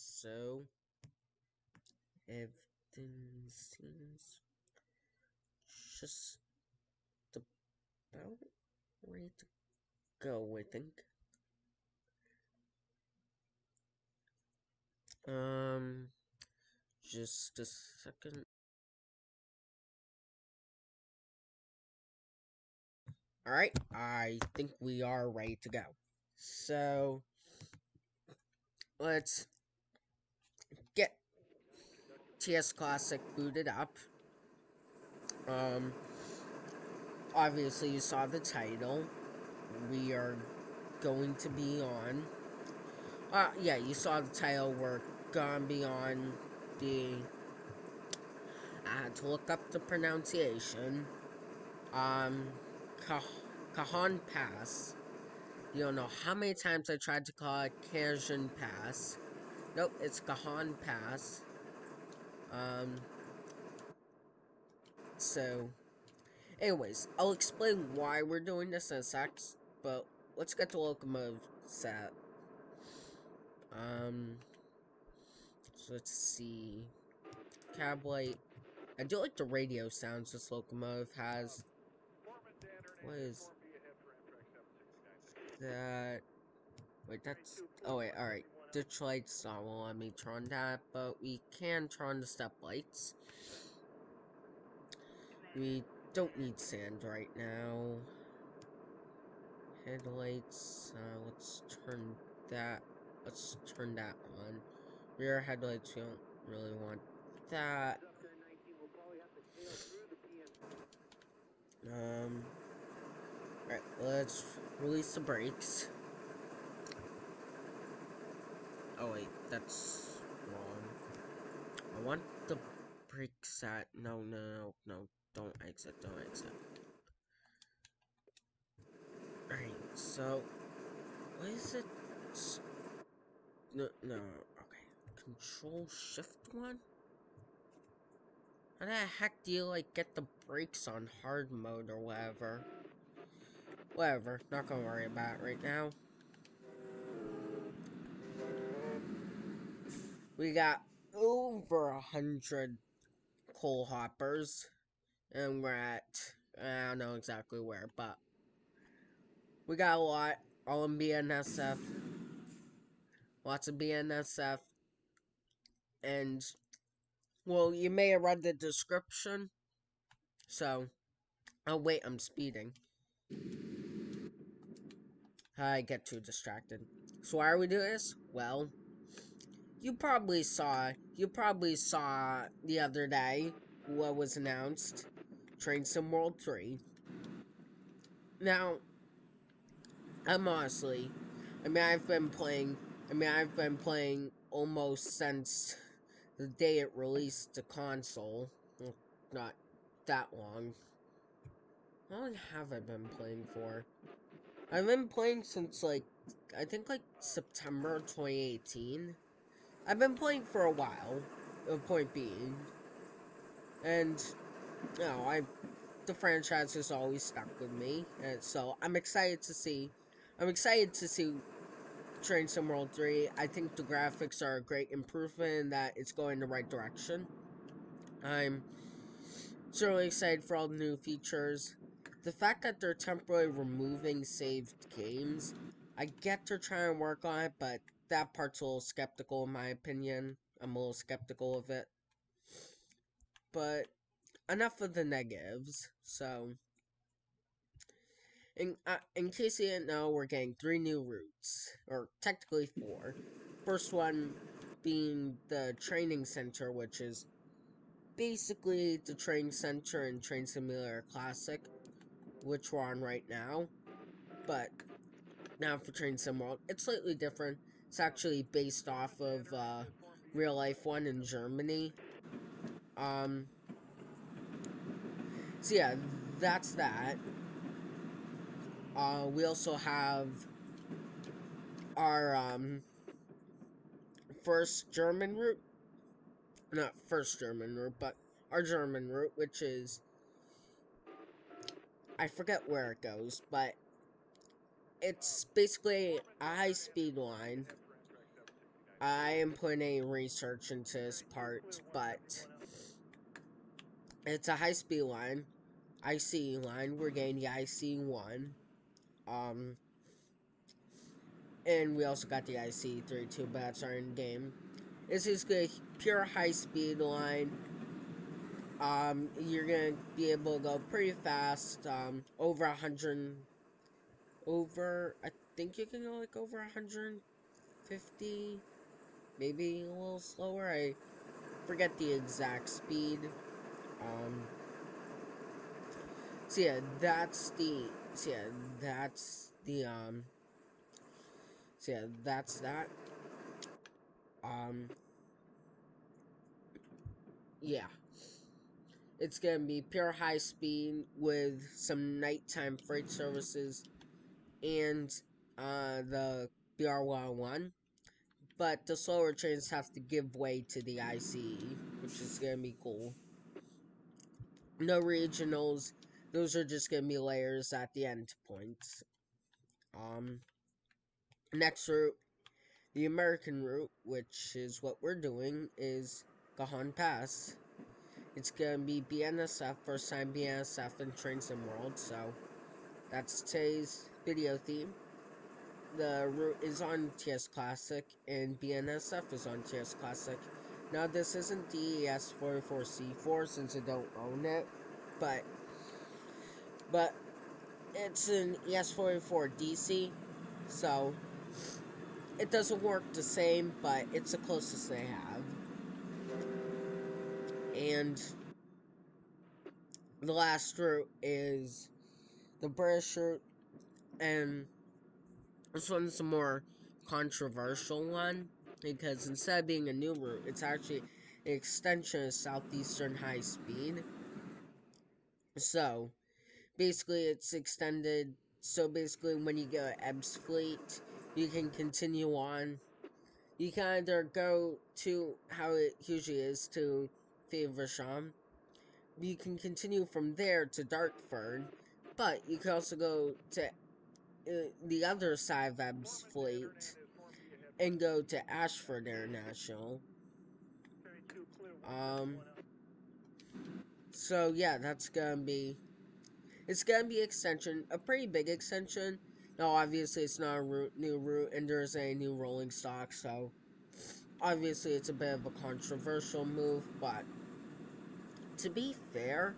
So, everything seems just about ready to go, I think. Um, just a second. Alright, I think we are ready to go. So, let's get TS Classic booted up. Um, obviously, you saw the title. We are going to be on. Yeah, you saw the title. We're gonna be on the. I had to look up the pronunciation. Um, Cajon Pass. You don't know how many times I tried to call it Cajon Pass. Nope, it's Cajon Pass. Um, so, anyways, I'll explain why we're doing this in a sec, but let's get the locomotive set. Um, so let's see. Cab light. I do like the radio sounds this locomotive has. What is that? Wait, that's... Oh, wait, alright. Ditch lights won't let me turn that, but we can turn the step lights. We don't need sand right now. Headlights, let's turn that... Let's turn that on. Rear headlights, we don't really want that. Alright, let's release the brakes. Oh wait, that's wrong. I want the brakes at... No, no, no, no. Don't exit, don't exit. Alright, so... What is it? No, no, okay. Control Shift 1? How the heck do you, like, get the brakes on hard mode or whatever? Whatever, not gonna worry about it right now. We got over 100 coal hoppers, and we're at, I don't know exactly where, but we got a lot, all in BNSF, lots of BNSF, and, well, you may have read the description, so, oh wait, I'm speeding. I get too distracted. So why are we doing this? Well, you probably saw the other day what was announced. Train Sim World 3. Now, I'm honestly, I've been playing almost since the day it released the console. Well, not that long. How long have I been playing for? I've been playing since, like, I think, like, September 2018. I've been playing for a while, the point being. And, you know, the franchise has always stuck with me. And so, I'm excited to see Train Sim World 3. I think the graphics are a great improvement and that it's going in the right direction. I'm certainly excited for all the new features. The fact that they're temporarily removing saved games, I get they're trying to work on it, but that part's a little skeptical in my opinion. I'm a little skeptical of it. But enough of the negatives. So, in case you didn't know, we're getting 3 new routes, or technically 4. First one being the training center, which is basically the training center in Train Simulator Classic, which we're on right now. But now for Train Sim World, it's slightly different. It's actually based off of real life one in Germany. Um, so yeah, that's that. We also have our first German route. Not first German route, but our German route, which is, I forget where it goes, but it's basically a high-speed line I am putting any research into this part, but it's a high-speed line, IC line. We're getting the IC1. And we also got the IC3 too, but that's our in-game. This is good, pure high-speed line. You're gonna be able to go pretty fast. Over 100. I think you can go like over 150, maybe a little slower. I forget the exact speed. Um, so yeah, that's the. So yeah, that's the. So yeah, that's that. Um, yeah. It's gonna be pure high speed with some nighttime freight services and the BR101. But the slower trains have to give way to the ICE, which is gonna be cool. No regionals; those are just gonna be layers at the end points. Um, Next route, the American route, which is what we're doing, is Cajon Pass. It's gonna be BNSF, first time BNSF in Train Sim World, so that's today's video theme. The route is on TS Classic, and BNSF is on TS Classic. Now, this isn't the ES44C4 since I don't own it, but it's an ES44 DC, so it doesn't work the same, but it's the closest they have. And the last route is the British route, and this one's a more controversial one because instead of being a new route, it's actually an extension of Southeastern High Speed. So basically, it's extended. So basically, when you go to Ebbs Fleet, you can continue on. You can either go to how it usually is to Faversham. You can continue from there to Dartford, but you can also go to the other side of Ebbs Fleet and go to Ashford International. Um, so yeah, it's gonna be extension, a pretty big extension. Now, obviously, it's not a new route, and there's a new rolling stock, so obviously, it's a bit of a controversial move. But to be fair,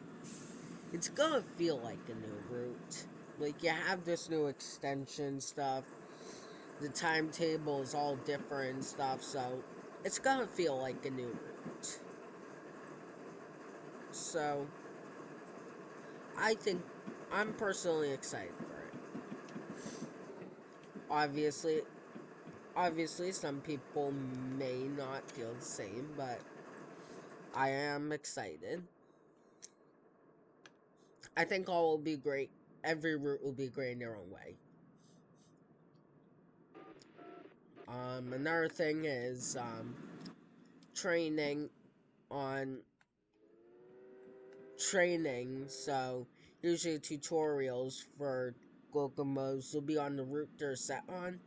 it's gonna feel like a new route. Like, you have this new extension stuff. The timetable is all different and stuff, so it's gonna feel like a new route. So, I think I'm personally excited for it. Obviously, some people may not feel the same, but I am excited. I think all will be great. Every route will be great in their own way. Another thing is training on training. So usually tutorials for locomotives will be on the route they're set on.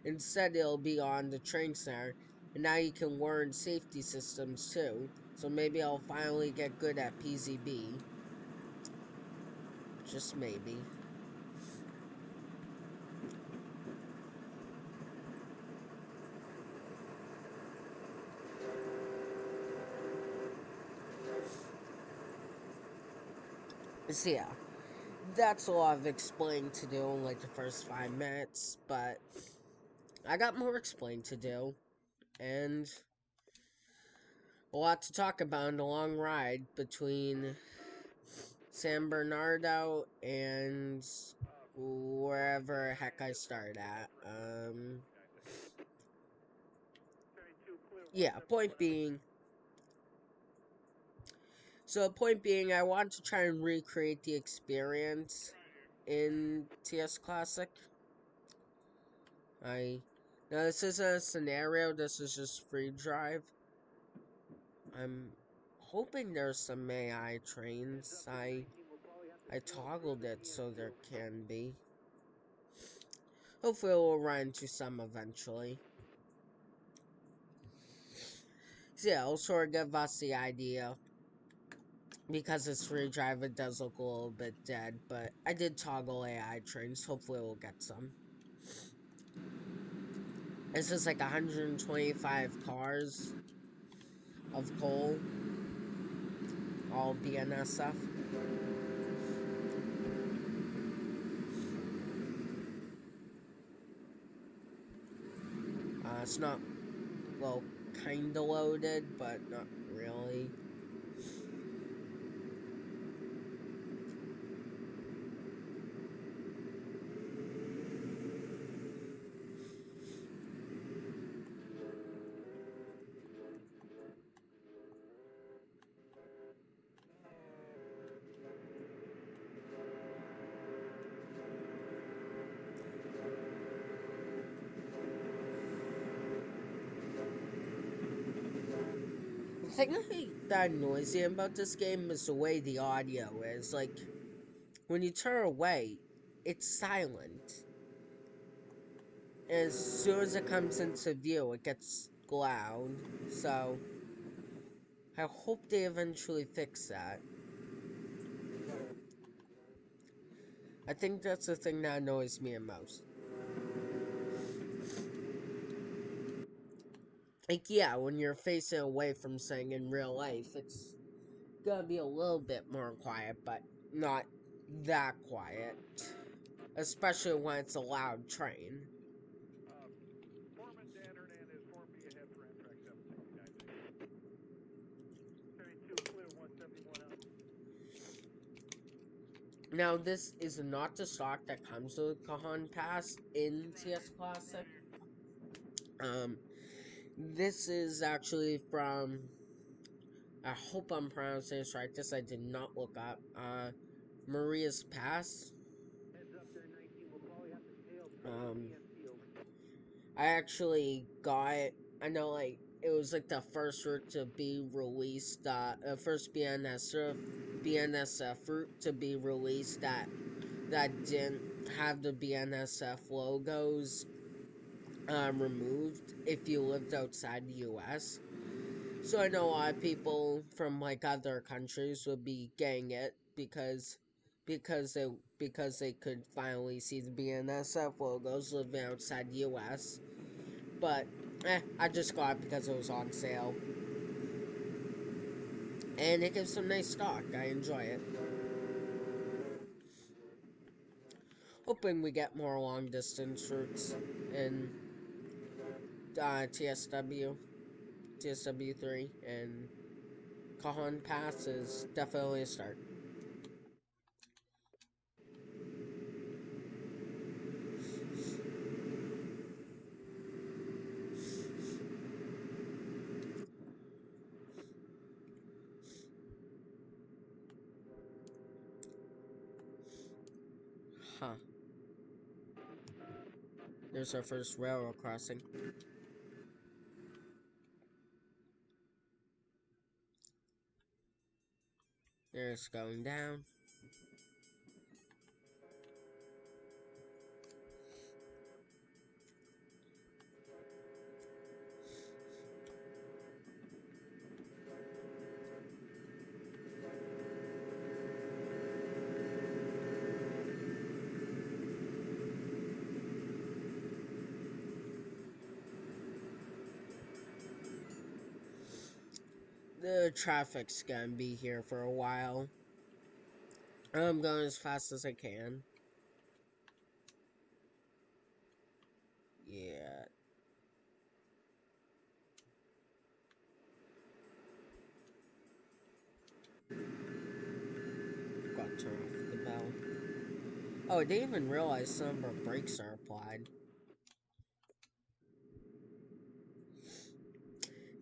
Instead, it'll be on the train center, and now you can learn safety systems too. So maybe I'll finally get good at PZB. Just maybe. So yeah, that's a lot of explaining to do in like the first 5 minutes, but I got more explain to do, and a lot to talk about in the long ride between San Bernardo and wherever heck I start at. Yeah, point being, I want to try and recreate the experience in TS Classic. Now this is a scenario, this is just free drive. I'm hoping there's some AI trains. I toggled it so there can be. Hopefully we'll run into some eventually. still sort of give us the idea. Because it's free drive, it does look a little bit dead, but I did toggle AI trains. Hopefully we'll get some. This is like 125 cars of coal, all BNSF. It's not, well, kinda loaded, but not really. The thing that annoys me about this game is the way the audio is. Like, when you turn away, it's silent. As soon as it comes into view, it gets loud. So, I hope they eventually fix that. I think that's the thing that annoys me the most. Like, yeah, when you're facing away from something in real life, it's gonna be a little bit more quiet, but not that quiet. Especially when it's a loud train. Now, this is not the stock that comes with Cajon Pass in TS Classic. This is actually from, I hope I'm pronouncing this right. This I did not look up. Maria's Pass. Um, I actually got. I know, like it was like the first route to be released. First BNSF route to be released that didn't have the BNSF logos removed if you lived outside the U.S. So I know a lot of people from like other countries would be getting it because they because they could finally see the BNSF logos living outside the U.S. But I just got it because it was on sale, and it gives some nice stock. I enjoy it. Hoping we get more long distance routes in TSW 3, and Cajon Pass is definitely a start. Huh. There's our first railroad crossing. There's going down. The traffic's gonna be here for a while. I'm going as fast as I can. Yeah. Got to turn off the bell. Oh, I didn't even realize some of our brakes are applied.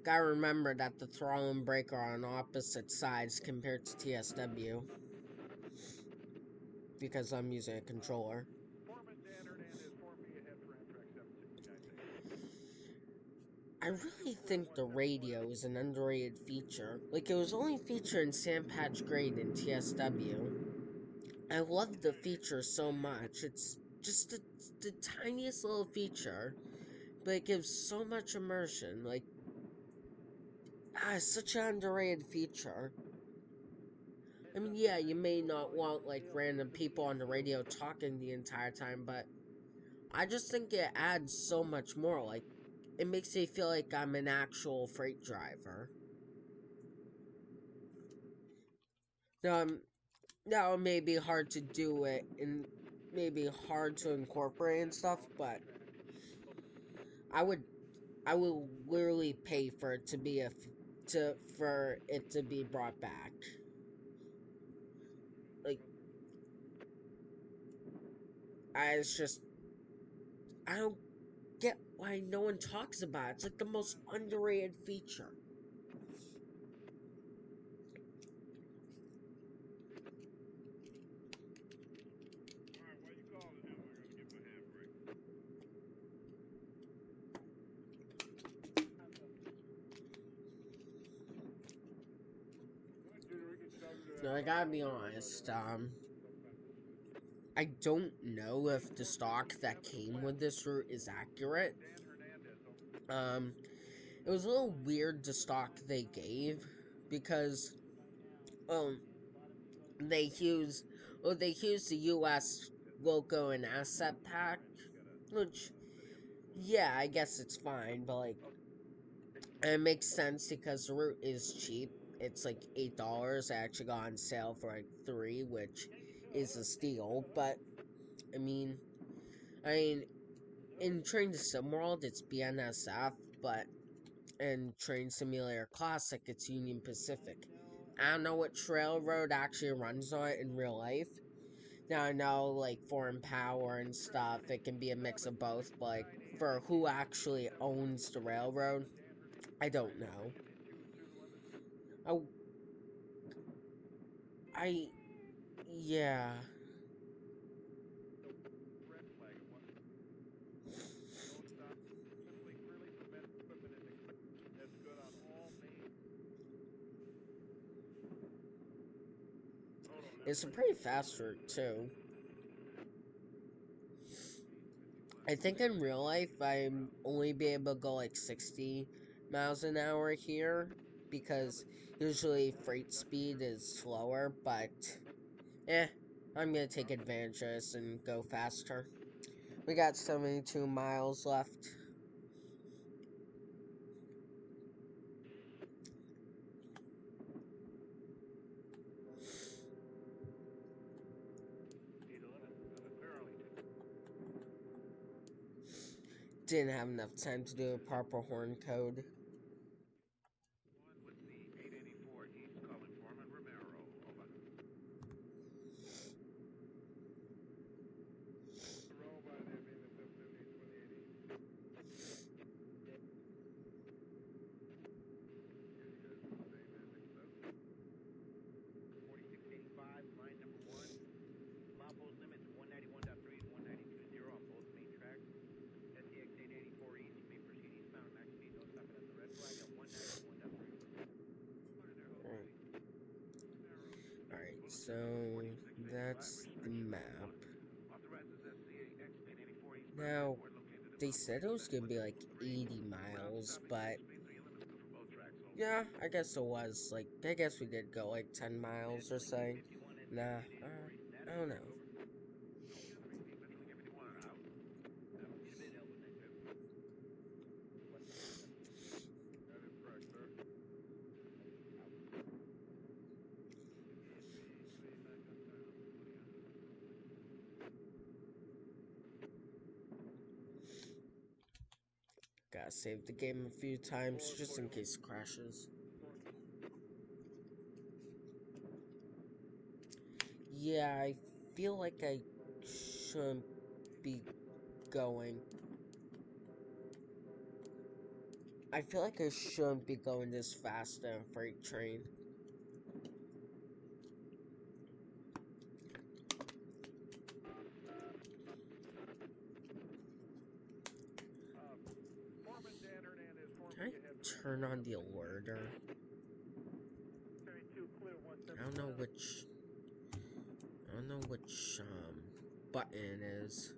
Gotta remember that the throttle and brake are on opposite sides compared to TSW. Because I'm using a controller. I really think the radio is an underrated feature. Like, it was only featured in Sandpatch Grade in TSW. I love the feature so much. It's just the tiniest little feature, but it gives so much immersion. Like, it's such an underrated feature. I mean, yeah, you may not want like random people on the radio talking the entire time, but I just think it adds so much more. Like, it makes me feel like I'm an actual freight driver. Now, now it may be hard to do it and maybe hard to incorporate and stuff, but I would I will literally pay for it to be for it to be brought back. Like, it's just I don't get why no one talks about it. It's like the most underrated feature. No, I gotta be honest. I don't know if the stock that came with this route is accurate. Um, it was a little weird the stock they gave because um they used the U.S. logo and asset pack, which yeah, I guess it's fine, but like it makes sense because the route is cheap. It's like $8. I actually got on sale for like 3, which is a steal. But I mean, I mean, in Train to SimWorld, it's BNSF, but in Train Simulator Classic, it's Union Pacific. I don't know what railroad actually runs on it in real life. Now I know, like, foreign power and stuff, it can be a mix of both, but like, for who actually owns the railroad, I don't know. I, I yeah. It's a pretty fast route, too. I think in real life, I'm only be able to go like 60 miles an hour here because usually freight speed is slower, but eh, I'm gonna take advantage of this and go faster. We got 72 miles left. Didn't have enough time to do a proper horn code. Alright, so that's the map. Now, they said it was gonna be like 80 miles, but yeah, I guess it was. Like, I guess we did go like 10 miles or so. Nah, I don't know. Gotta save the game a few times just in case it crashes. Yeah, I feel like I shouldn't be going. I feel like I shouldn't be going this fast on a freight train. Can I turn on the alerter? I don't know which. I don't know which button it is.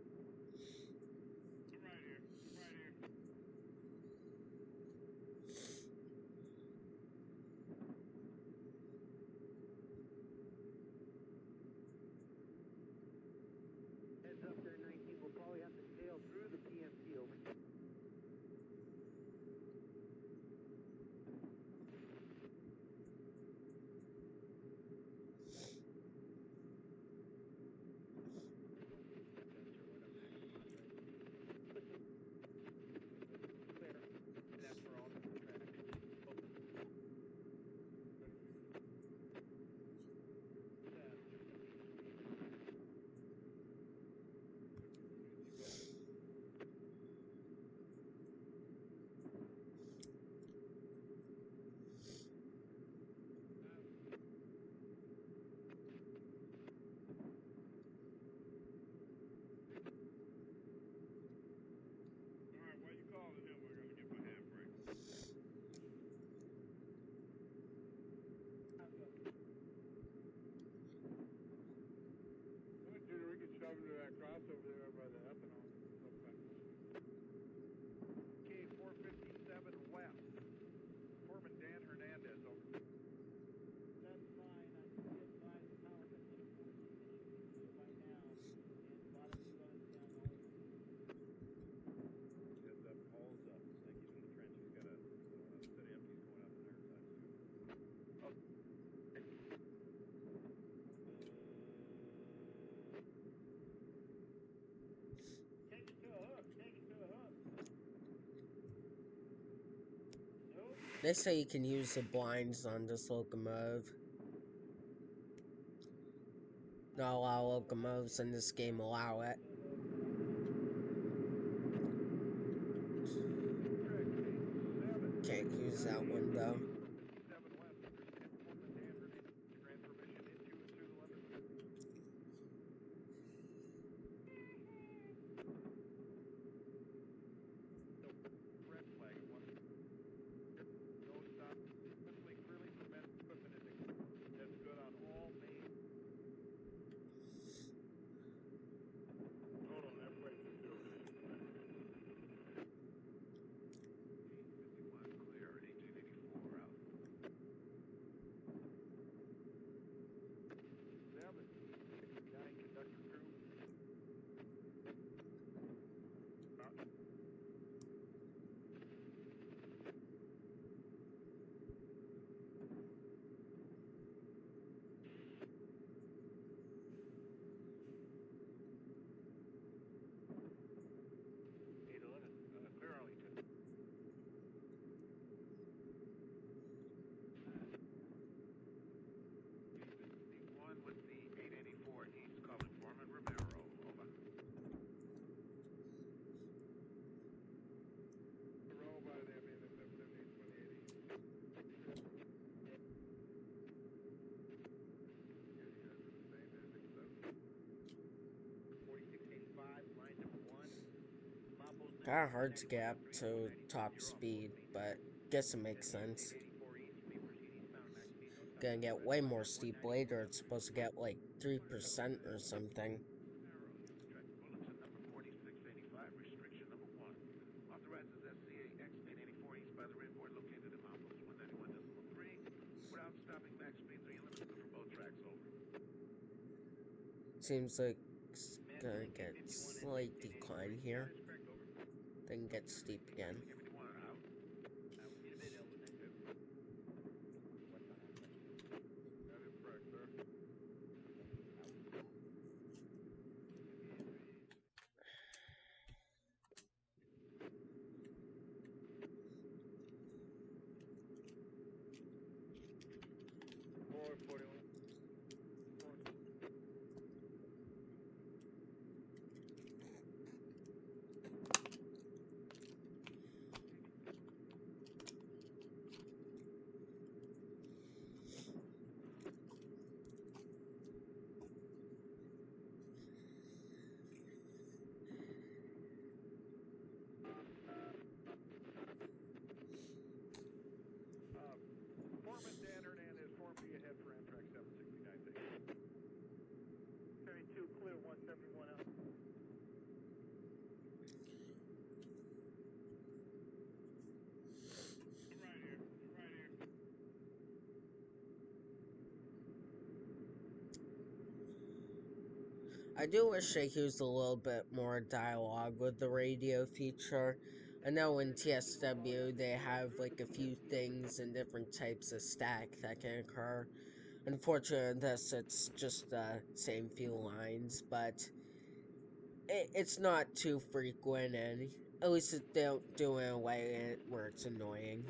They say you can use the blinds on this locomotive. Not a lot of locomotives in this game allow it. Can't use that one though. Kinda hard to get up to top speed, but guess it makes sense. Gonna get way more steep later. It's supposed to get like 3% or something. Seems like it's gonna get slight decline here. Then get steep again. I do wish they used a little bit more dialogue with the radio feature. I know in TSW they have like a few things and different types of stack that can occur. Unfortunately, in this it's just the same few lines, but it's not too frequent, and at least they don't do it in a way where it's annoying.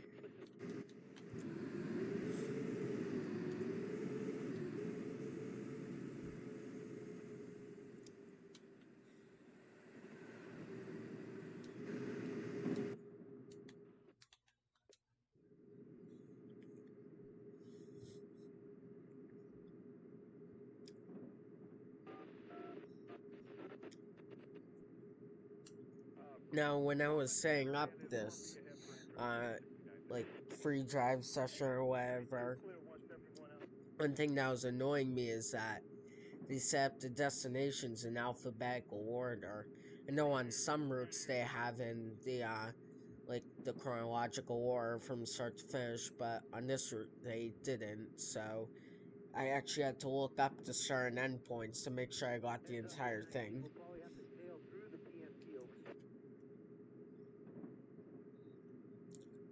Now, when I was setting up this, uh, like free drive session or whatever, one thing that was annoying me is that they set up the destinations in alphabetical order. I know on some routes they have in the like the chronological order from start to finish, but on this route they didn't. So I actually had to look up the start and end points to make sure I got the entire thing.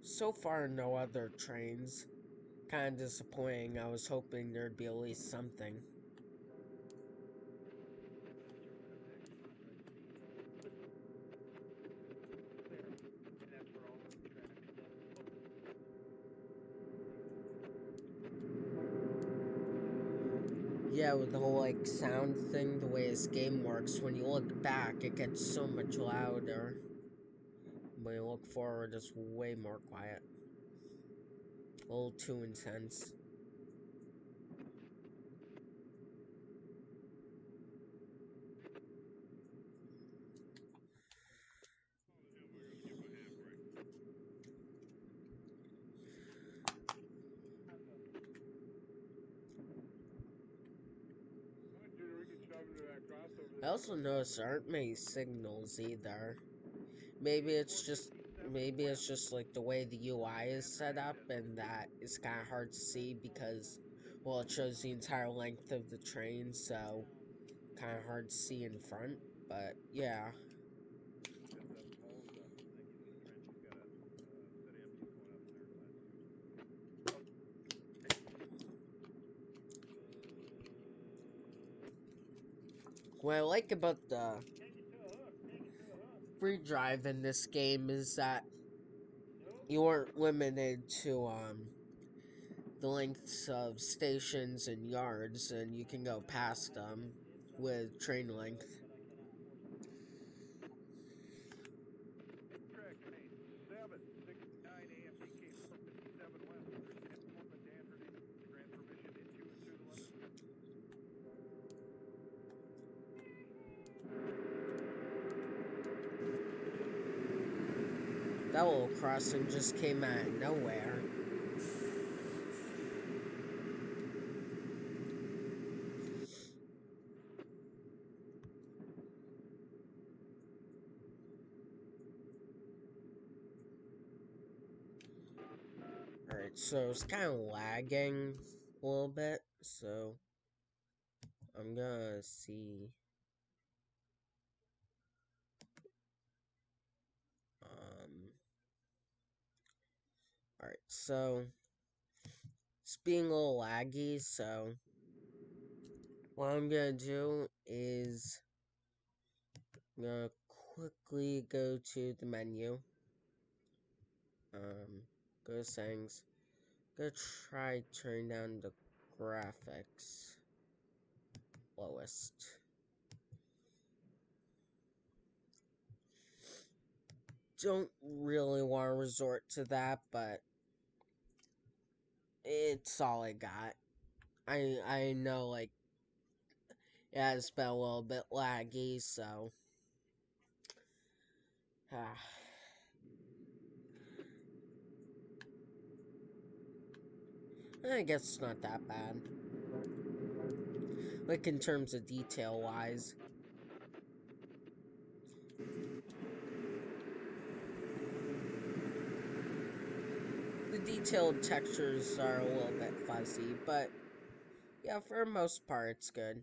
So far, no other trains. Kind of disappointing. I was hoping there'd be at least something. Yeah, with the whole like sound thing, the way this game works, when you look back, it gets so much louder. When you look forward, it's way more quiet. A little too intense. I also noticed there aren't many signals either. Maybe it's just like the way the UI is set up, and that it's kind of hard to see because, well, it shows the entire length of the train, so kind of hard to see in front. But yeah. What I like about the free drive in this game is that you aren't limited to the lengths of stations and yards, and you can go past them with train length. That little crossing just came out of nowhere. Alright, so it's kind of lagging a little bit, so I'm gonna see. Alright, so it's being a little laggy, so what I'm gonna do is I'm gonna quickly go to the menu. Go to settings. Gonna try turning down the graphics lowest. Don't really want to resort to that, but it's all I got. I know, like, yeah, it's been a little bit laggy, so I guess it's not that bad. Like, in terms of detail wise. The detailed textures are a little bit fuzzy, but yeah, for the most part, it's good.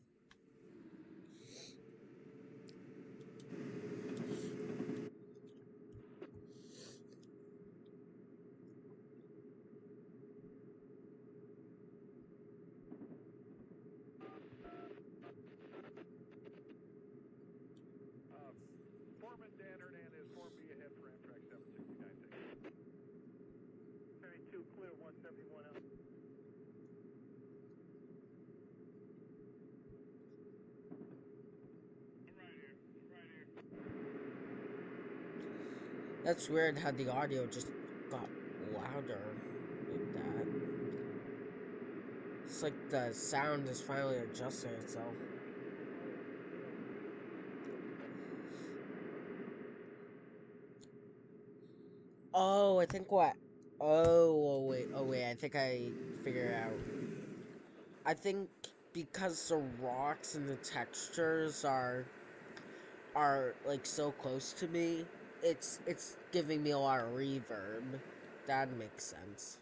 That's weird how the audio just got louder with that. It's like the sound is finally adjusting itself. Oh, I think what? Oh wait, I think I figured out. I think because the rocks and the textures are like so close to me, it's giving me a lot of reverb. That makes sense.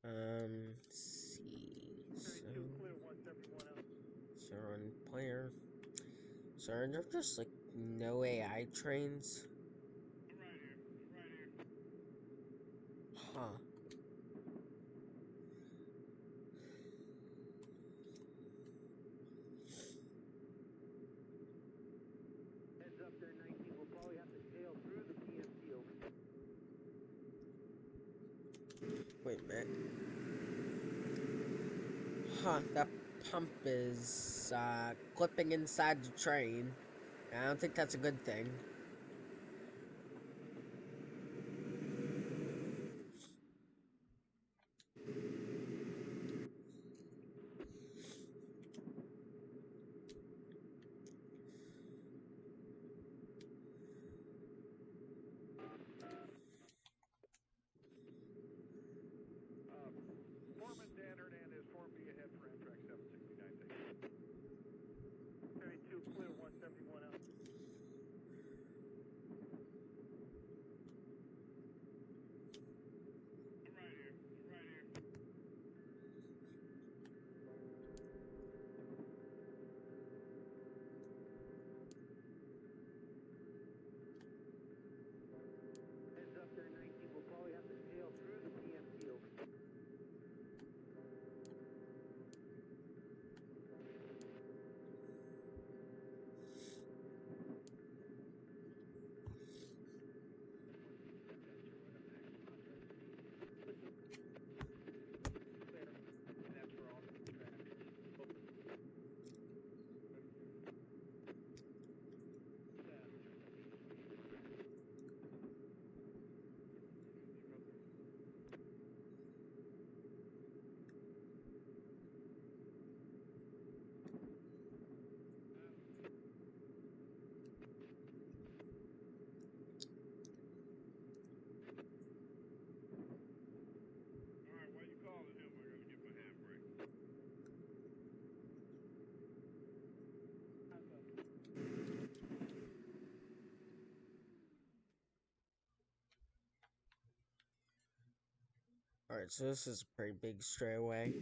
Let's see. So on player. So are there just like no AI trains? Huh, that pump is clipping inside the train. I don't think that's a good thing. Foreman Dan Hernandez, Form B ahead for Amtrak 769. 32 clear, 171 out. Heads up there, 19. We'll probably have to tail through the PMT over. Alright, so this is a pretty big straightaway.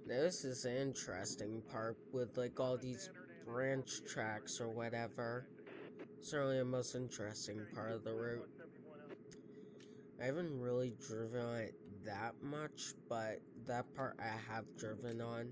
Now, this is the interesting part with like all these branch tracks or whatever. Certainly the most interesting part of the route. I haven't really driven on it that much, but that part I have driven on.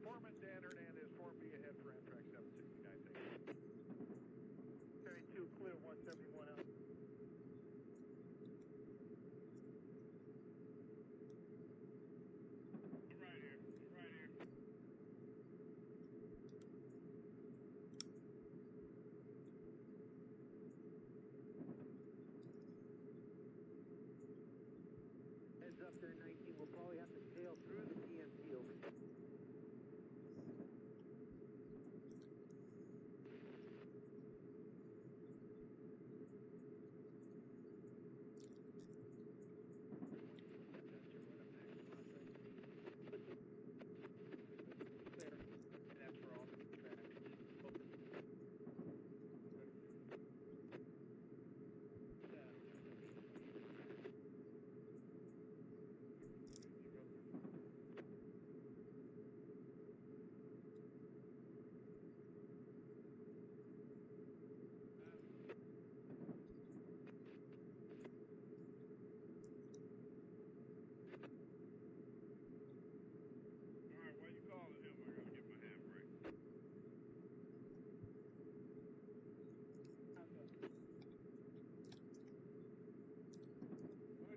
Foreman Dan Hernandez, Form B ahead for Amtrak 769. 32 clear, 171 out. Heads up there, 19. We'll probably have to tail through the PMT over.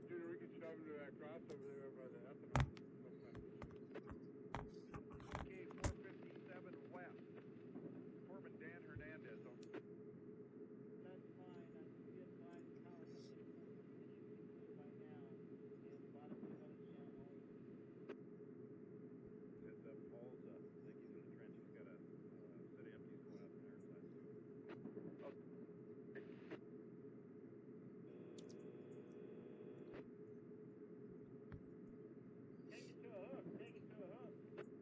We can shove into that crossover there by the ethanol. Okay, 457 west. Foreman Dan Hernandez. That's fine. I see it fine. Power coming in. It should be clear by now. And bottom of the channel. Heads up, Paul's thinking in the trench. He's got a set of empties going out from their side too. Take it to a hook. Take it to a hook.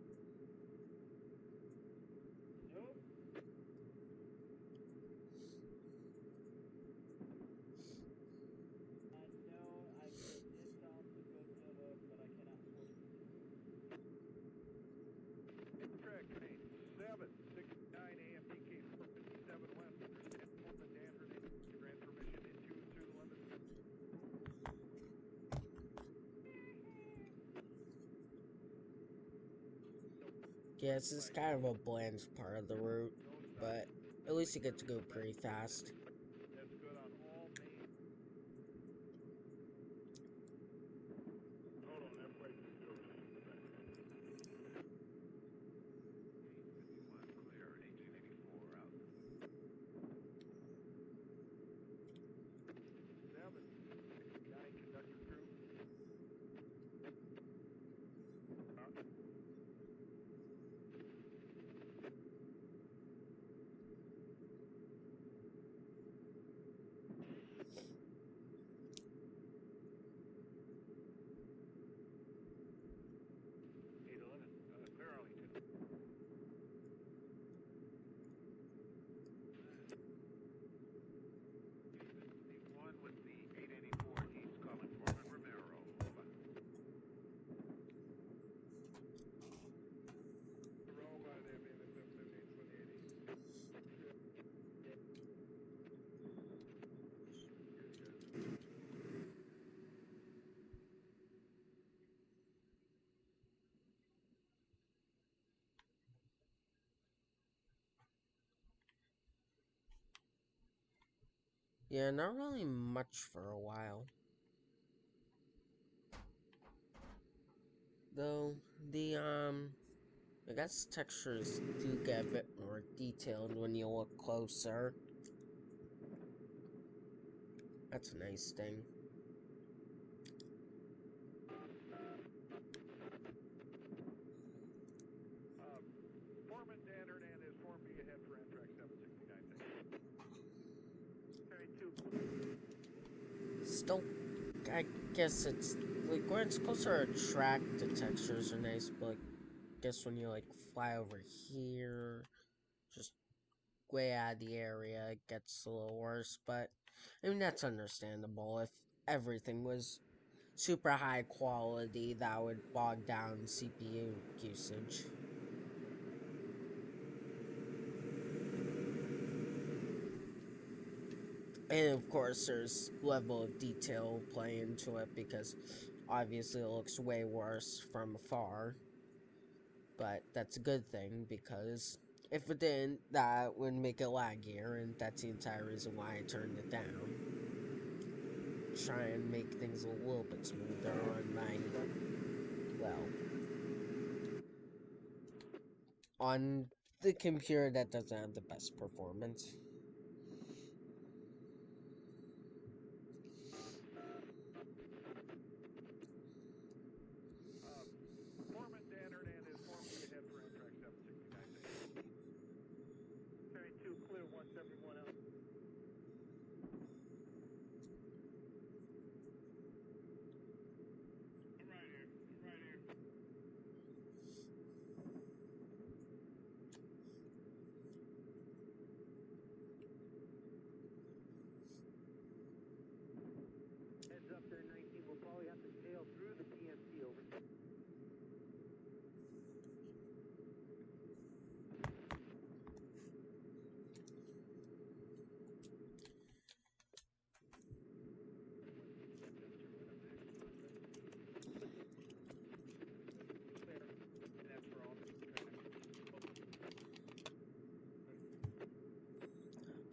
769 AMPK 457 West. Understand Foreman Dan Hernandez. Grant permission into to the limit. Yeah, this is kind of a bland part of the route, but at least you get to go pretty fast. That's good on all main. Hold on, that place is still clear. 1884 out. 769 conductor crew. Clear Arlington. The one with the 884, he's calling Foreman Romero. Over. Roll by there, BNSF 7828. Yeah, not really much for a while. Though, I guess textures do get a bit more detailed when you look closer. That's a nice thing. Foreman Dan Hernandez, Form B ahead for Amtrak 769. Still, I guess it's, like, when it's closer to a track, the textures are nice, but, like, I guess when you, like, fly over here, just way out of the area, it gets a little worse, but, I mean, that's understandable. If everything was super high quality, that would bog down CPU usage. And of course, there's level of detail play into it because obviously it looks way worse from afar. But that's a good thing because if it didn't, that would make it laggier, and that's the entire reason why I turned it down. Try and make things a little bit smoother on my, well, on the computer that doesn't have the best performance. Foreman Dan Hernandez, Form B ahead for Amtrak 769. Ferry 2 clear, 171 out. Right here. Heads up there, 19. We'll probably have to tail through the PMC over.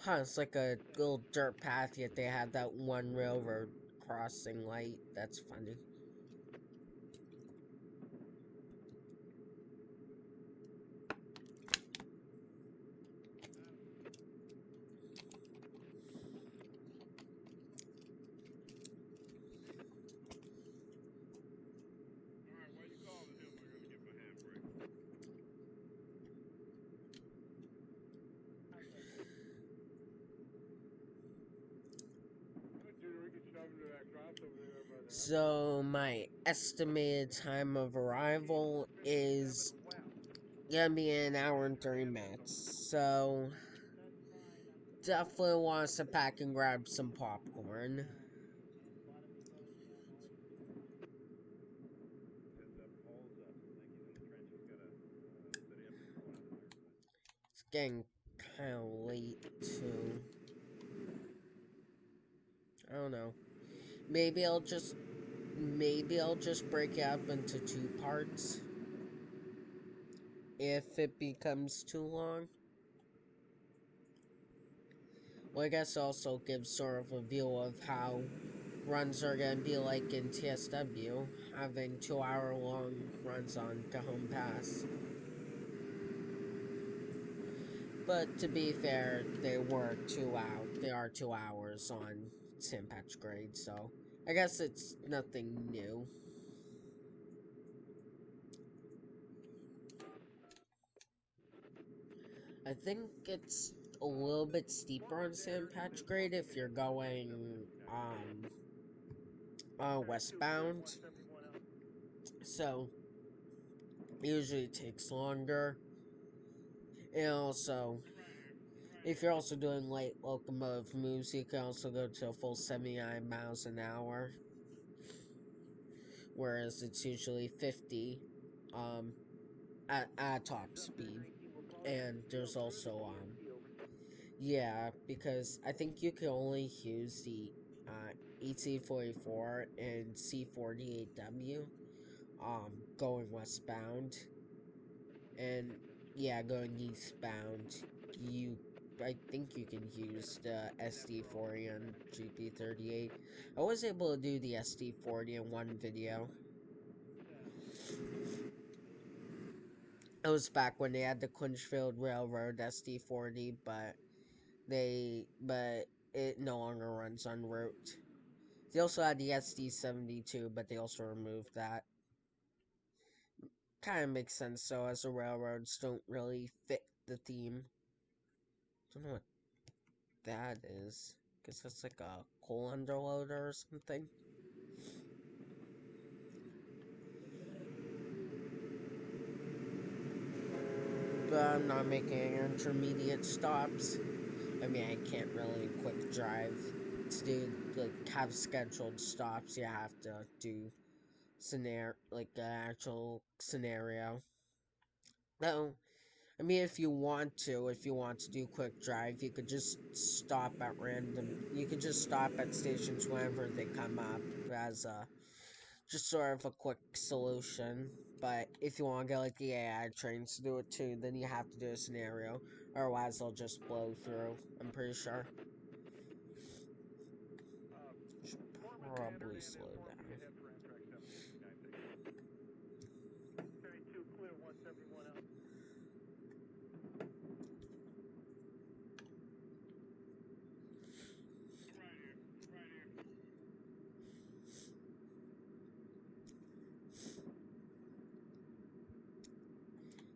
Huh, it's like a little dirt path, yet they have that one railroad crossing light. That's funny. Alright, why you calling him? I gotta get my handbrake. Dude, we can shove into that crossover there by the So, my estimated time of arrival is gonna be an hour and 30 minutes. So, definitely want us to pack and grab some popcorn. Heads up, Paul's, I think he's in the trench. He's got a city empties going out the near side. getting kind of late too. I don't know. Maybe I'll just break it up into two parts if it becomes too long. Well, I guess also gives sort of a view of how runs are gonna be like in TSW, having 2 hour long runs on Cajon Pass. But to be fair, they are 2 hours on St. Patrick's Grade, so I guess it's nothing new. I think it's a little bit steeper on St. Patrick's Grade if you're going westbound. So usually it takes longer. And also, if you're also doing light locomotive moves, you can also go to a full 79 miles an hour, whereas it's usually 50 at top speed. And there's also yeah, because I think you can only use the ET44 and C48W going westbound, and yeah, going eastbound you I think you can use the SD40 and GP38. I was able to do the SD40 in one video. It was back when they had the Quinchfield Railroad SD40, but it no longer runs en route. They also had the SD72, but they also removed that. Kind of makes sense, so as the railroads don't really fit the theme. Don't know what that is. Guess that's like a coal underloader or something. But I'm not making any intermediate stops. I mean, I can't really quick drive to do, like, have scheduled stops. You have to do like, an actual scenario. Though, I mean, if you want to do quick drive, you could just stop at you could just stop at stations whenever they come up as a, just sort of a quick solution. But if you want to get like the AI trains to do it too, then you have to do a scenario. Otherwise, they'll just blow through, I'm pretty sure. Should probably slow down.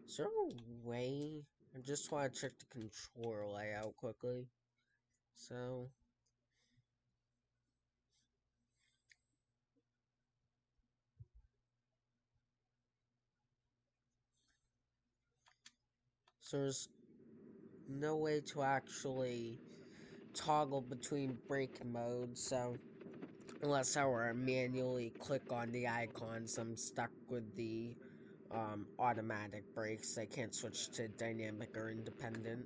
Is there a way? I just want to check the controller layout quickly. So, there's no way to actually toggle between brake modes, so unless I were to manually click on the icons, I'm stuck with the automatic brakes. I can't switch to dynamic or independent.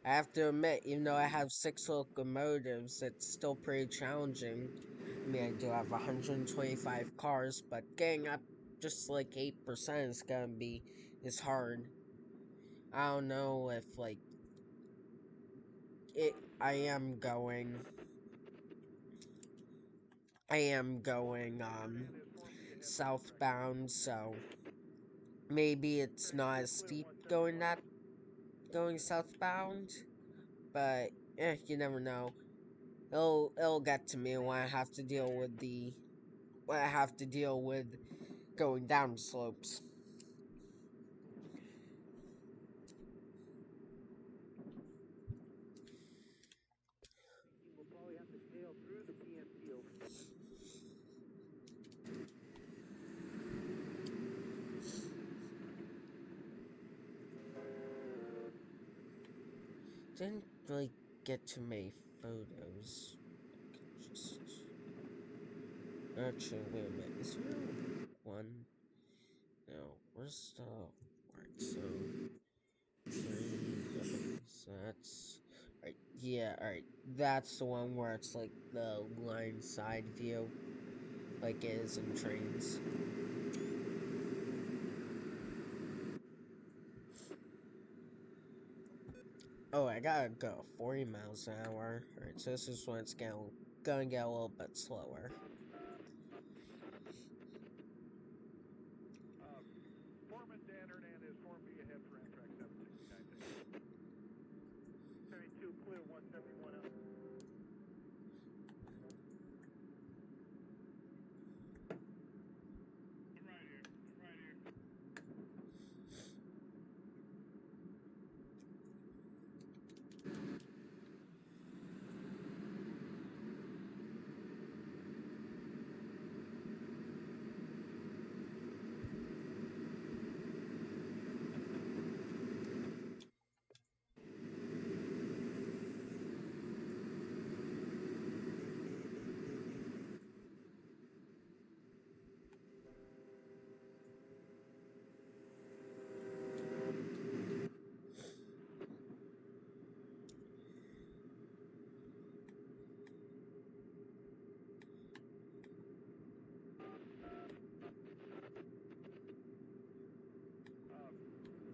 I have to admit, even though I have 6 locomotives, it's still pretty challenging. I mean, I do have 125 cars, but getting up just like 8% is hard. I don't know if, like, it, I am going, southbound, so maybe it's not as steep going southbound, but you never know. It'll get to me when I have to deal with going down slopes. didn't really get too many photos. Just actually, wait a minute. Is there one? No, where's the right? So 3 so that's right. Yeah, all right. That's the one where it's like the line side view, like it is in trains. Oh, I gotta go 40 miles an hour. Alright, so this is when it's gonna get a little bit slower. Foreman Dan Hernandez, Form B ahead for Amtrak 769. Thank you. 32 clear, 171 up.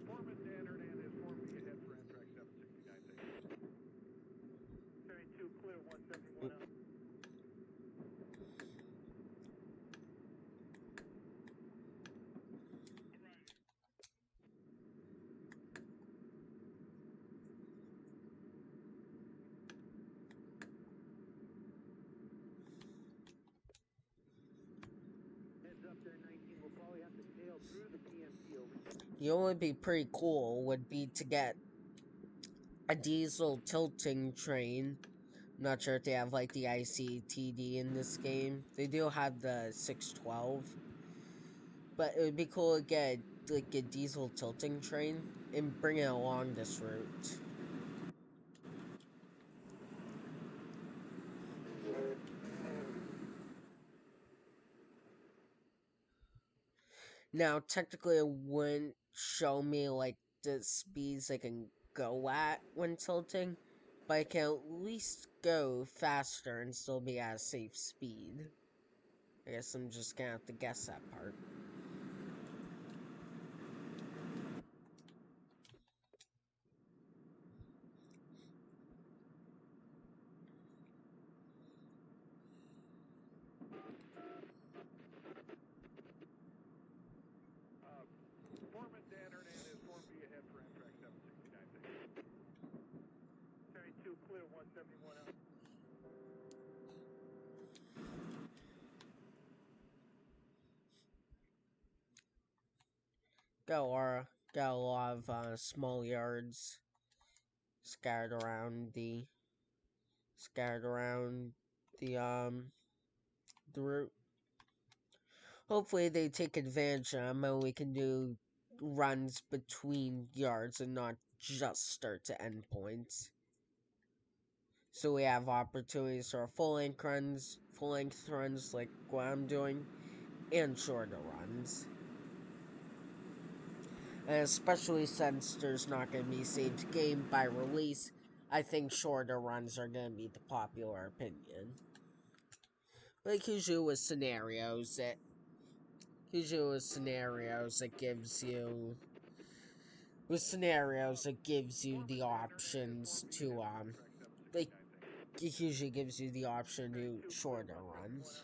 Foreman Dan Hernandez, Form B ahead for Amtrak 769. Thank you. 32 clear, 171 up. Heads up there, 19. We'll probably have to tail through the PMT over. You know what would be pretty cool would be to get a diesel tilting train. I'm not sure if they have like the ICTD in this game. They do have the 612. But it would be cool to get like a diesel tilting train and bring it along this route. Now, technically, it wouldn't show me like the speeds I can go at when tilting, but I can at least go faster and still be at a safe speed. I guess I'm just gonna have to guess that part. Foreman Dan Hernandez, Form B ahead for Amtrak 769. Thank you. 32 clear, 171 up. Got a lot of small yards scattered around the route. Hopefully they take advantage of them and we can do runs between yards and not just start to end points. So we have opportunities for full length runs like what I'm doing, and shorter runs. And especially since there's not going to be saved game by release, I think shorter runs are going to be the popular opinion. Like usually with scenarios, it gives you the options to like it usually gives you the option to do shorter runs.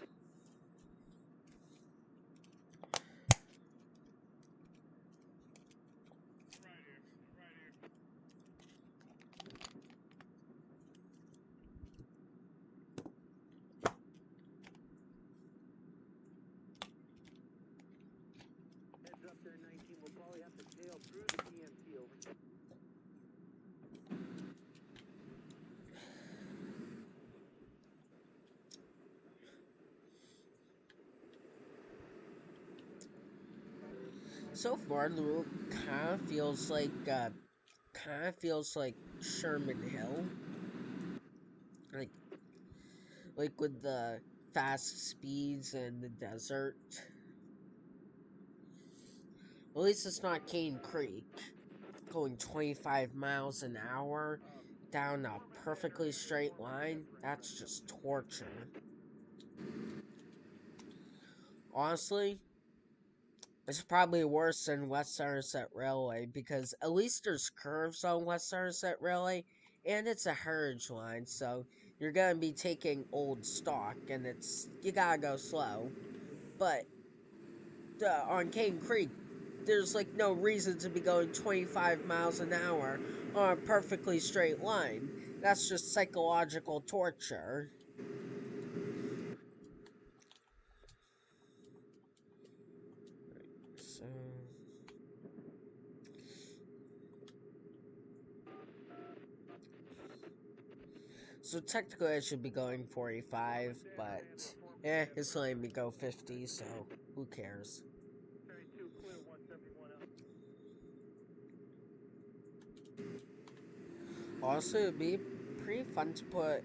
Heads up there, 19. We'll probably have to tail through the PMT over. So far, the route kind of kind of feels like Sherman Hill, like with the fast speeds and the desert. At least it's not Cane Creek going 25 miles an hour down a Foreman Dan perfectly Hernandez, straight Foreman Dan line. That's Francisco. just torture. Honestly, it's probably worse than West Somerset Railway because at least there's curves on West Somerset Railway and it's a heritage line, so you're gonna be taking old stock and you gotta go slow. But on Cane Creek, there's like no reason to be going 25 miles an hour on a perfectly straight line. That's just psychological torture. So, so technically I should be going 45, Foreman Dan but Hernandez, Foreman Dan it's letting me go Francisco. 50, so who cares? Carry 2 clear 171 out. Also, it'd be pretty fun to put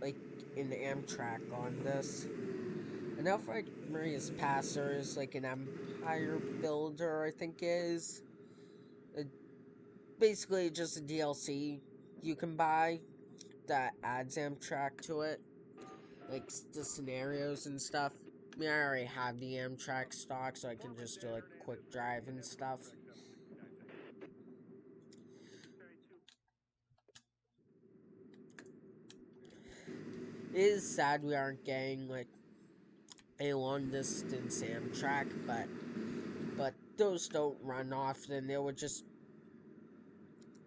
like an Amtrak on this. I know Fred Maria's Passer is like an Empire Builder, I think is. Basically just a DLC you can buy that adds Amtrak to it, like the scenarios and stuff. I mean, I already have the Amtrak stock, so I can Foreman just do Dan like quick Hernandez, drive and BNSF stuff. contract 769. Carry 2. It is sad we aren't getting like a long distance Amtrak, but those don't run often.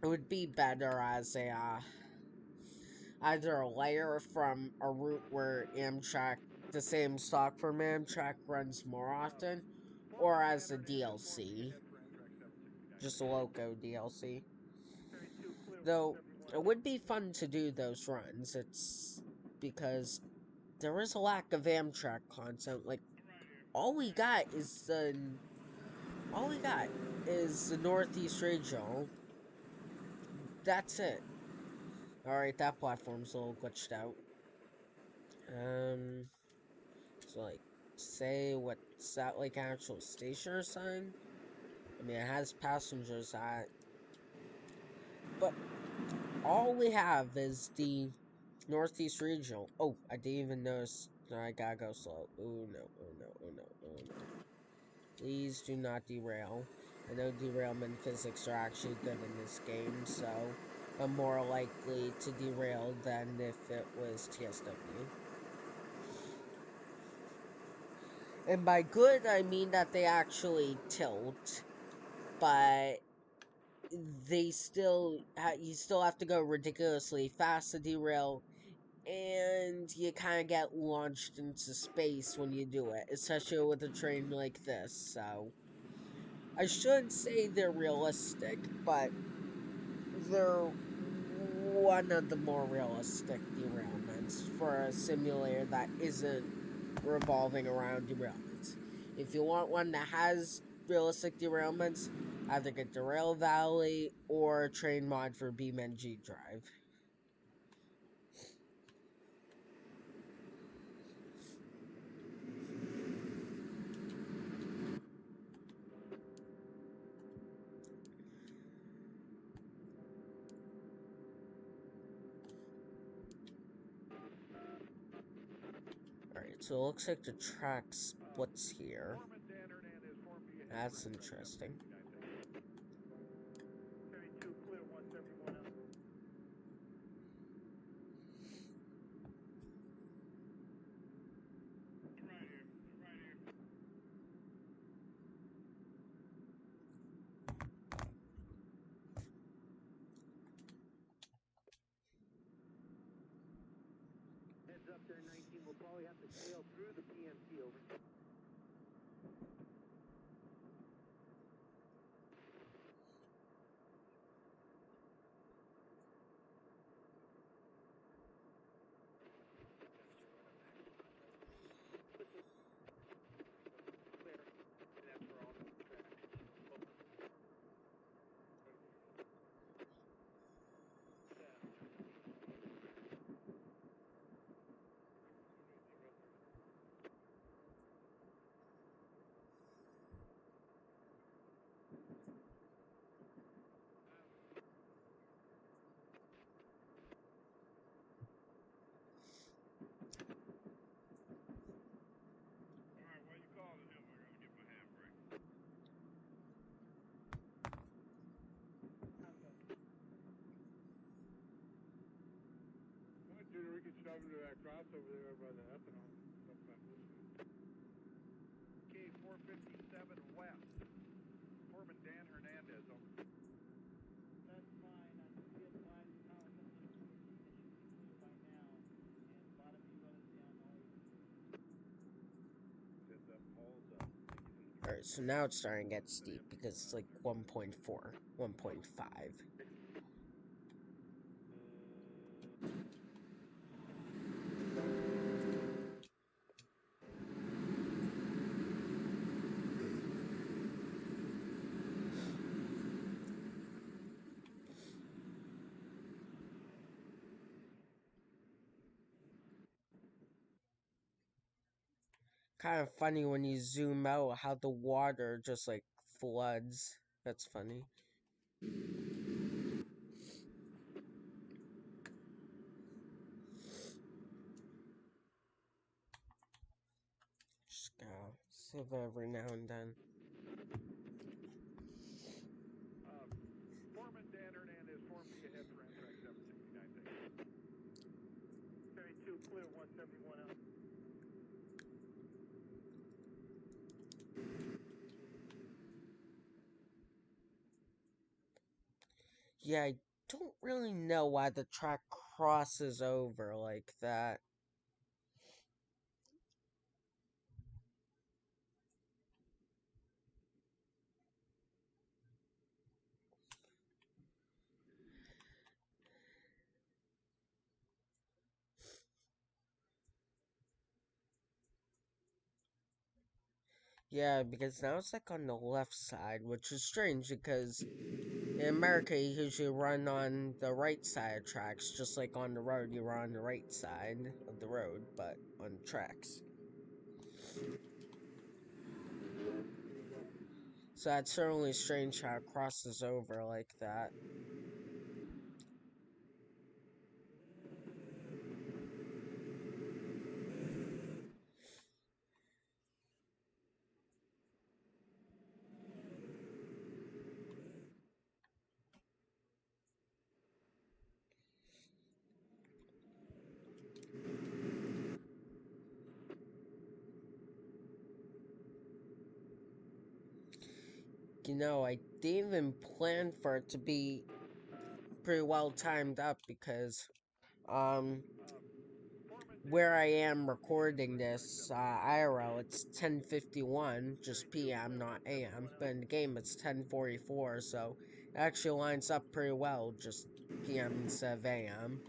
It would be better as a either a layer from a route where Amtrak, the same stock from Amtrak runs more often, or Foreman Dan as a Hernandez, Foreman DLC, BNF contract 769. just a loco DLC. Carry 2 clear Though 171 it out. would be fun to do those runs. It's because there is a lack of Amtrak content. Like all we got is all we got is the Northeast Regional. That's it. All right, that platform's a little glitched out. Um, so like, say what's that like actual station or something? I mean, it has passengers at, but all we have is the Northeast Regional. Oh, I didn't even notice. No, I gotta go slow. Oh no! Oh no! Oh no! Oh no! Please do not derail. I know derailment physics are actually good in this game, so I'm more likely to derail than if it was TSW. And by good, I mean that they actually tilt, but you still have to go ridiculously fast to derail, and you kind of get launched into space when you do it, especially with a train like this. So I should say they're realistic, but they're one of the more realistic derailments for a simulator that isn't revolving around derailments. If you want one that has realistic derailments, either get Derail Valley or Train Mod for BeamNG Drive. Alright, so it looks like the track splits here. Foreman Dan Hernandez, Foreman BNF That's contract interesting. 769. Carry 2 clear 171 out. Heads up there, 19. We'll probably have to tail through the PMT over. Clear. And that's for all the traffic. over to that crossover there by the ethanol. K457 West. Foreman Dan Hernandez, over. That's fine. I be advised the power company is clear by now. And bottom view let us down all. Heads up, Paul's up. Alright, so now it's starting to get steep because it's like 1.4, 1.5. Kind of funny when you zoom out how the water just like floods. That's funny. Just gotta save every now and then. Foreman Dan Hernandez, Form D ahead for Amtrak 769. Ferry 2 clear, 171 out. Yeah, I don't really know why the track crosses over like that. Yeah, because now it's like on the left side, which is strange because in America you usually run on the right side of tracks, just like on the road you run on the right side of the road, but on tracks. So that's certainly strange how it crosses over like that. You know, I didn't even plan for it to be pretty well timed up because, where I am recording this, IRL, it's 10:51, just PM, not AM, but in the game it's 10:44, so it actually lines up pretty well, just PM instead of AM.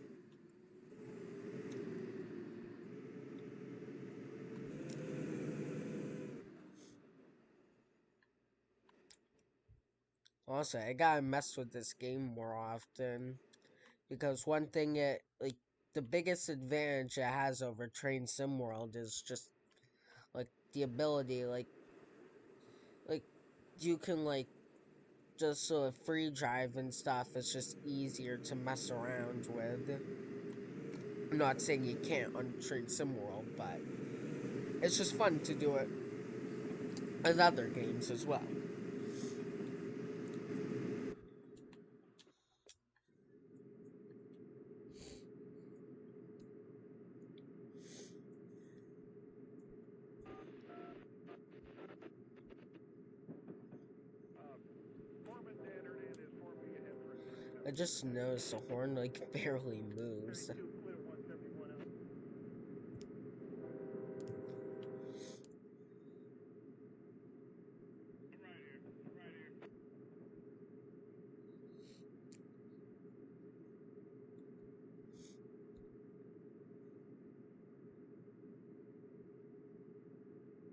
Also, I gotta mess with this game more often, because one thing the biggest advantage it has over Train Sim World is just, like, the ability, like, you can, like, just sort of free drive and stuff is just easier to mess around with. I'm not saying you can't on Train Sim World, but it's just fun to do it in other games as well. Foreman Dan Hernandez, Form D ahead for Amtrak I just noticed the horn like barely moves. Ferry 2 clear, 171 out.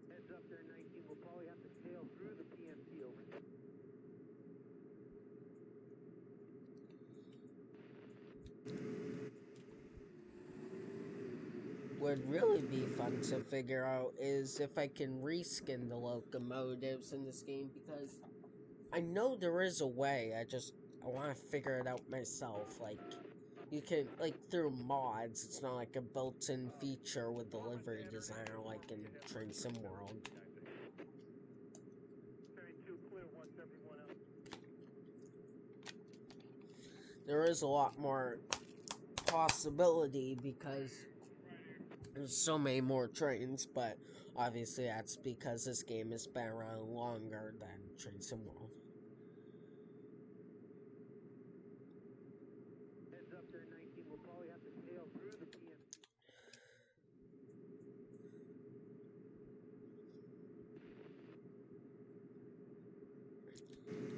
Heads up there, 19. We'll probably have to tail through the PMT over. Would really be fun to figure out is if I can reskin the locomotives in this game, because I know there is a way, I want to figure it out myself. Like, you can, like, through mods, it's not like a built-in feature with the livery designer like in Train Sim World. Ferry 2 clear, 171 out. There is a lot more possibility because there's so many more trains, but obviously that's because this game has been around longer than Train Sim World. Heads up there, 19. We'll probably have to tail through the BNSF.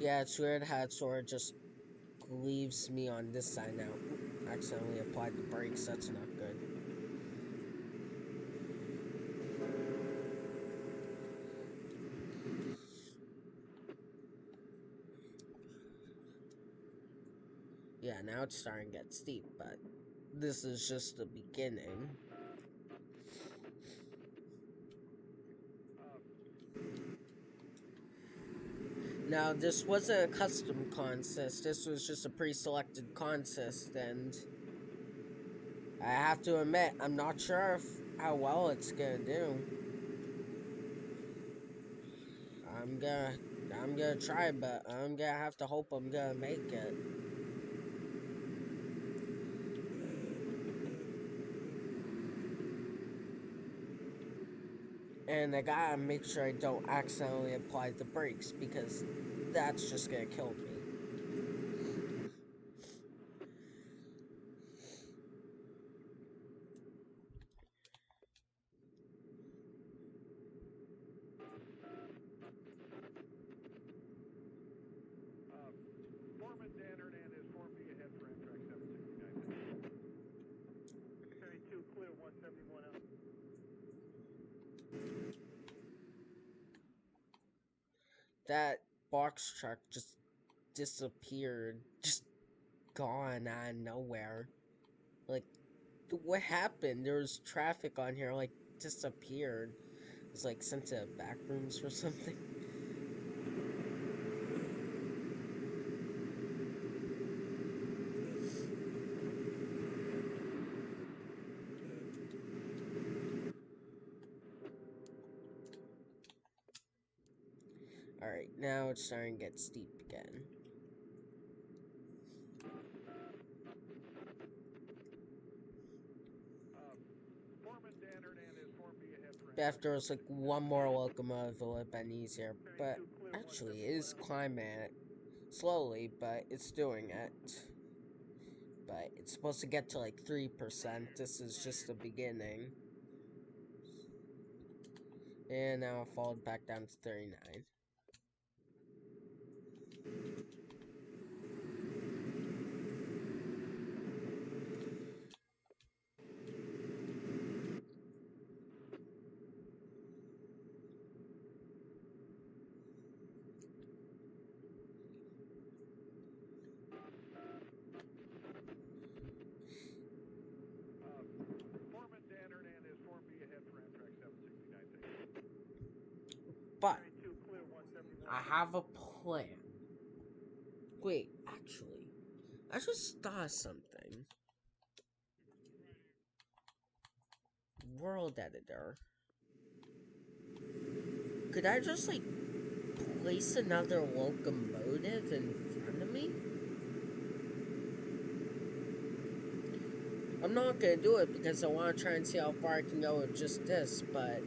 Yeah, it's weird how it sort of just leaves me on this side now. Oop, accidentally applied the brakes, that's not good. Yeah, now it's starting to get steep, but this is just the beginning. Now, this wasn't a custom contest, this was just a pre-selected contest, and I have to admit, I'm not sure how well it's gonna do. I'm gonna try, but I'm gonna have to hope I'm gonna make it. And I gotta make sure I don't accidentally apply the brakes, because that's just gonna kill me. Foreman Dan Hernandez, Form B ahead for Amtrak 769. 32, clear 171 out. That box truck just disappeared, just gone out of nowhere. Like, what happened? There was traffic on here, like, disappeared. It was like sent to back rooms or something. Alright, now it's starting to get steep again. Foreman Dan Hernandez, Form B ahead for But Amtrak if there was like one 769. more locomotive, it would have been easier. But 32, clear actually, it 171 is out. climbing it slowly, but it's doing it. But it's supposed to get to like 3%. This is just the beginning. And now it followed back down to 39. Foreman Dan Hernandez, Form B ahead for Amtrak 769. But 32, clear 171 I out. have a plan. Wait, actually, I just thought of something. World editor. Could I just like place another locomotive in front of me? I'm not gonna do it because I want to try and see how far I can go with just this, but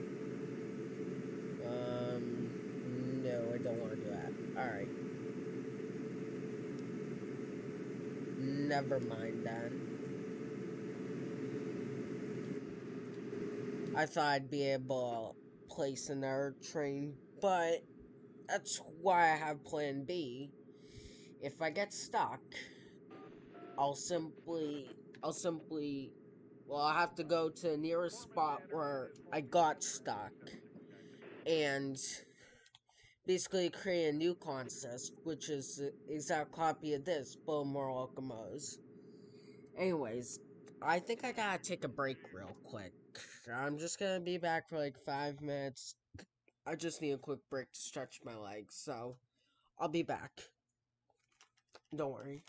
no, I don't want to do that. Alright. Never mind then. I thought I'd be able to place another train, but that's why I have plan B. If I get stuck, I'll simply, well, I'll have to go to the nearest spot where I got stuck and basically create a new contest, which is the exact copy of this, but more locomotives. Anyways, I think I gotta take a break real quick. I'm just gonna be back for like 5 minutes. I just need a quick break to stretch my legs, so I'll be back. Don't worry.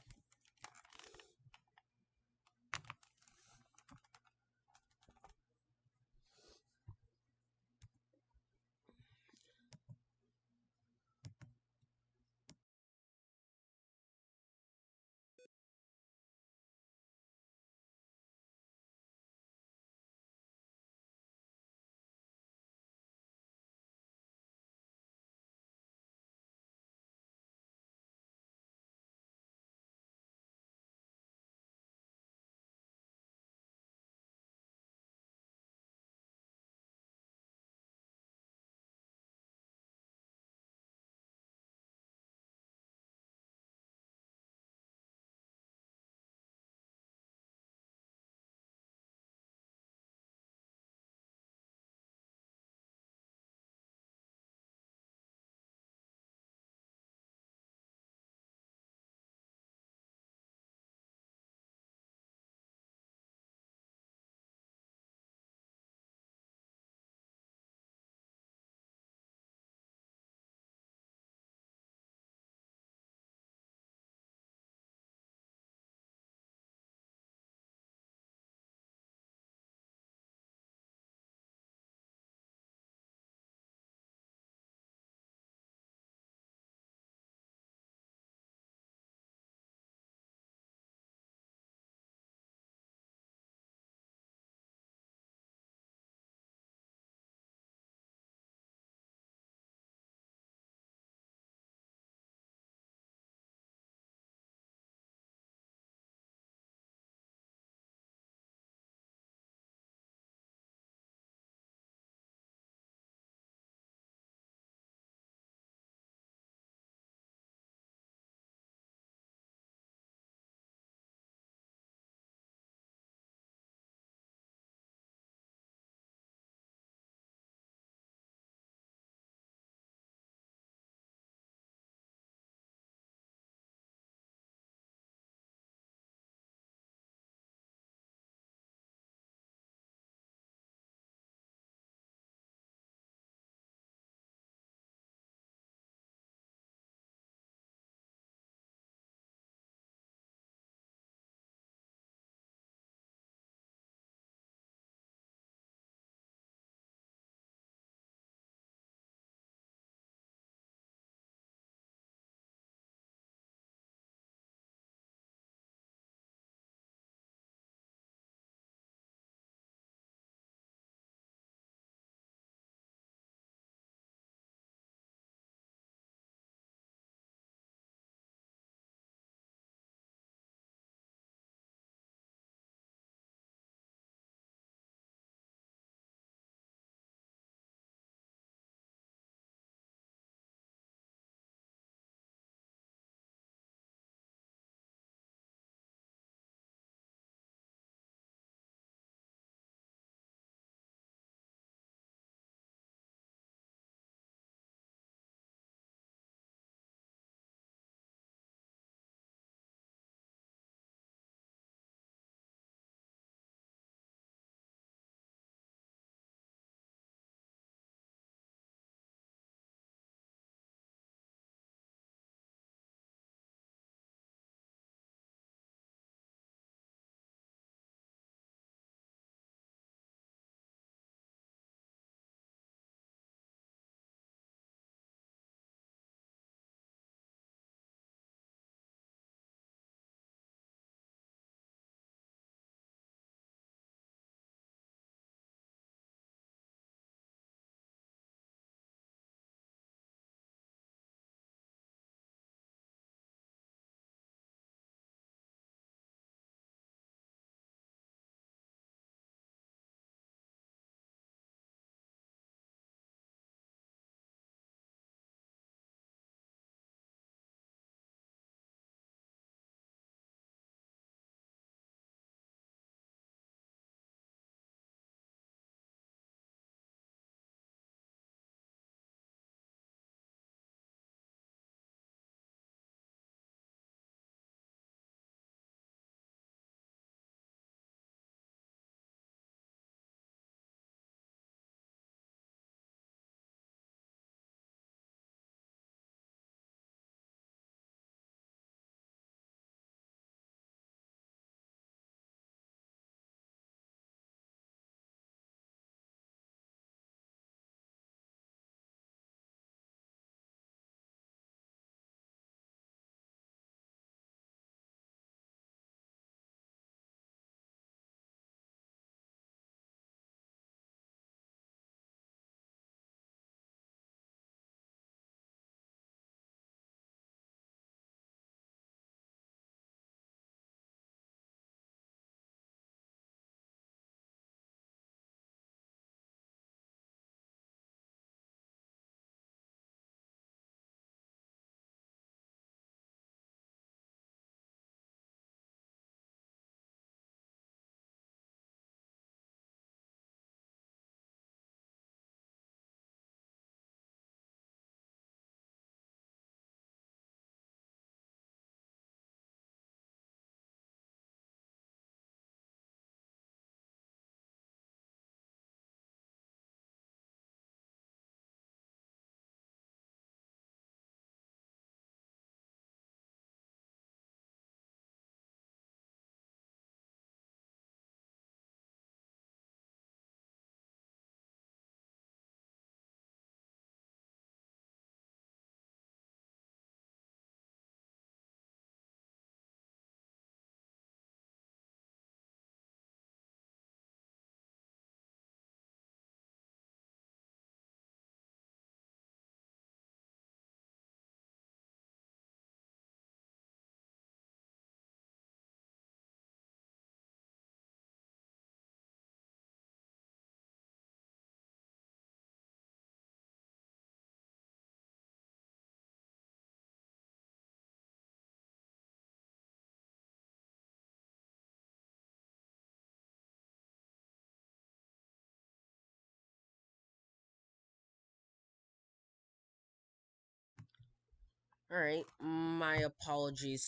Alright, my apology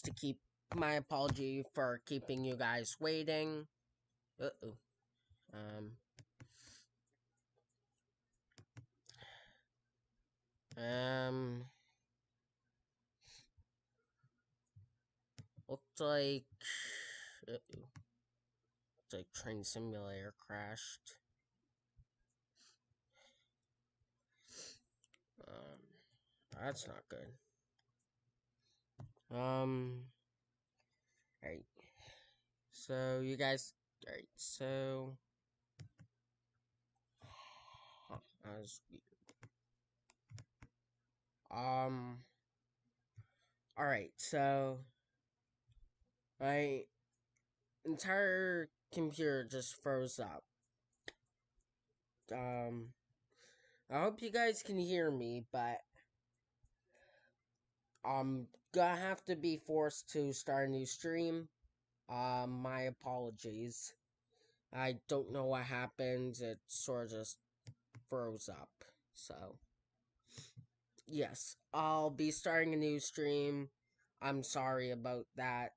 for keeping you guys waiting. Uh-oh. Um, um, looked like, uh-oh. Looks like Train Simulator crashed. Um, that's not good. Alright. So, you guys, alright, so, that was weird. Alright, so, my entire computer just froze up. I hope you guys can hear me, but I'm gonna have to be forced to start a new stream. My apologies. I don't know what happened. It sort of just froze up. So, yes, I'll be starting a new stream. I'm sorry about that.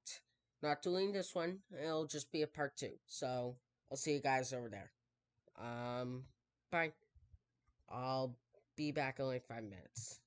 Not doing this one. It'll just be a part 2. So, I'll see you guys over there. Bye. I'll be back in like 5 minutes.